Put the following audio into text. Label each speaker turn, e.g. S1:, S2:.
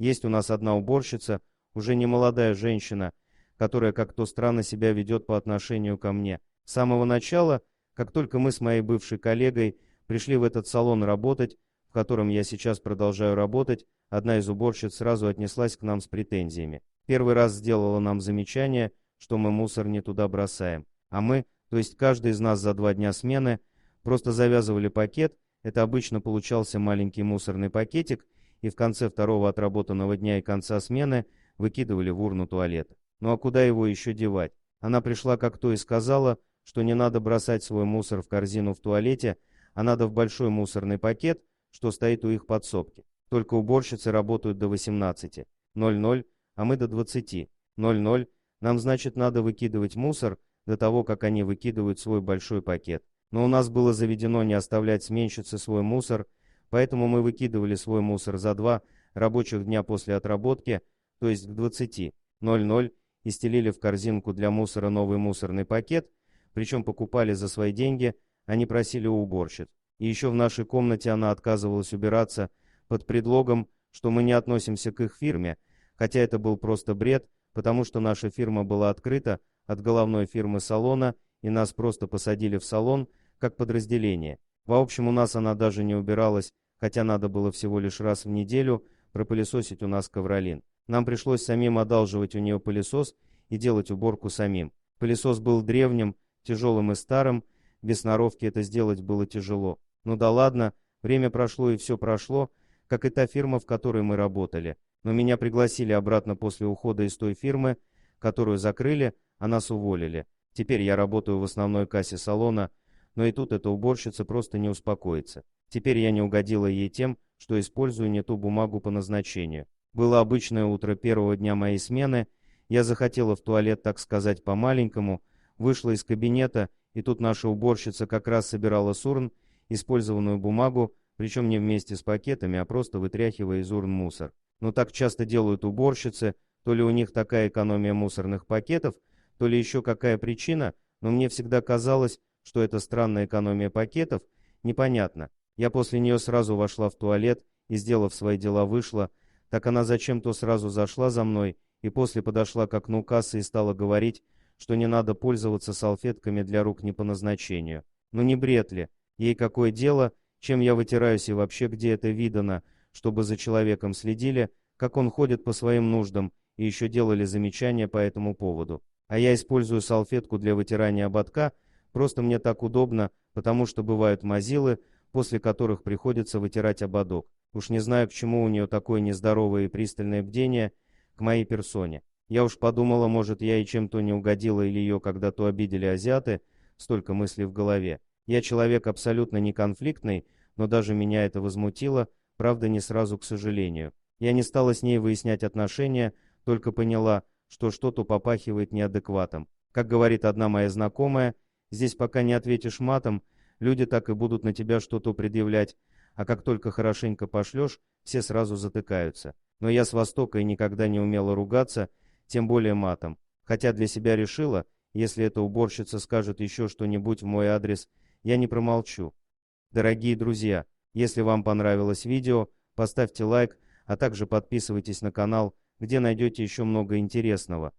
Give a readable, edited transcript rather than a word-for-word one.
S1: Есть у нас одна уборщица, уже не молодая женщина, которая как-то странно себя ведет по отношению ко мне. С самого начала, как только мы с моей бывшей коллегой пришли в этот салон работать, в котором я сейчас продолжаю работать, одна из уборщиц сразу отнеслась к нам с претензиями. Первый раз сделала нам замечание, что мы мусор не туда бросаем. А мы, то есть каждый из нас за 2 дня смены, просто завязывали пакет, это обычно получался маленький мусорный пакетик, и в конце второго отработанного дня и конца смены выкидывали в урну туалета. Ну а куда его еще девать? Она пришла как то и сказала, что не надо бросать свой мусор в корзину в туалете, а надо в большой мусорный пакет, что стоит у их подсобки. Только уборщицы работают до 18:00, а мы до 20:00. Нам, значит, надо выкидывать мусор до того, как они выкидывают свой большой пакет. Но у нас было заведено не оставлять сменщице свой мусор, поэтому мы выкидывали свой мусор за 2 рабочих дня после отработки, то есть к 20:00, и стелили в корзинку для мусора новый мусорный пакет, причем покупали за свои деньги, а не просили у уборщиц. И еще в нашей комнате она отказывалась убираться под предлогом, что мы не относимся к их фирме, хотя это был просто бред, потому что наша фирма была открыта от головной фирмы салона, и нас просто посадили в салон как подразделение. В общем, у нас она даже не убиралась, хотя надо было всего лишь раз в неделю пропылесосить у нас ковролин. Нам пришлось самим одалживать у нее пылесос и делать уборку самим. Пылесос был древним, тяжелым и старым, без сноровки это сделать было тяжело. Ну да ладно, время прошло и все прошло, как и та фирма, в которой мы работали. Но меня пригласили обратно после ухода из той фирмы, которую закрыли, а нас уволили. Теперь я работаю в основной кассе салона, но и тут эта уборщица просто не успокоится. Теперь я не угодила ей тем, что использую не ту бумагу по назначению. Было обычное утро первого дня моей смены, я захотела в туалет, так сказать, по-маленькому, вышла из кабинета, и тут наша уборщица как раз собирала с урн использованную бумагу, причем не вместе с пакетами, а просто вытряхивая из урн мусор. Но так часто делают уборщицы, то ли у них такая экономия мусорных пакетов, то ли еще какая причина, но мне всегда казалось, что это странная экономия пакетов, непонятно. Я после нее сразу вошла в туалет и, сделав свои дела, вышла, так она зачем-то сразу зашла за мной и после подошла к окну кассы и стала говорить, что не надо пользоваться салфетками для рук не по назначению. Ну не бред ли? Ей какое дело, чем я вытираюсь и вообще где это видано, чтобы за человеком следили, как он ходит по своим нуждам, и еще делали замечания по этому поводу. А я использую салфетку для вытирания ободка, просто мне так удобно, потому что бывают мазилы, после которых приходится вытирать ободок. Уж не знаю, к чему у нее такое нездоровое и пристальное бдение к моей персоне. Я уж подумала, может, я и чем-то не угодила или ее когда-то обидели азиаты, столько мыслей в голове. Я человек абсолютно не конфликтный, но даже меня это возмутило, правда, не сразу, к сожалению. Я не стала с ней выяснять отношения, только поняла, что что-то попахивает неадекватом. Как говорит одна моя знакомая, здесь пока не ответишь матом, люди так и будут на тебя что-то предъявлять, а как только хорошенько пошлешь, все сразу затыкаются. Но я с Востока и никогда не умела ругаться, тем более матом. Хотя для себя решила, если эта уборщица скажет еще что-нибудь в мой адрес, я не промолчу. Дорогие друзья, если вам понравилось видео, поставьте лайк, а также подписывайтесь на канал, где найдете еще много интересного.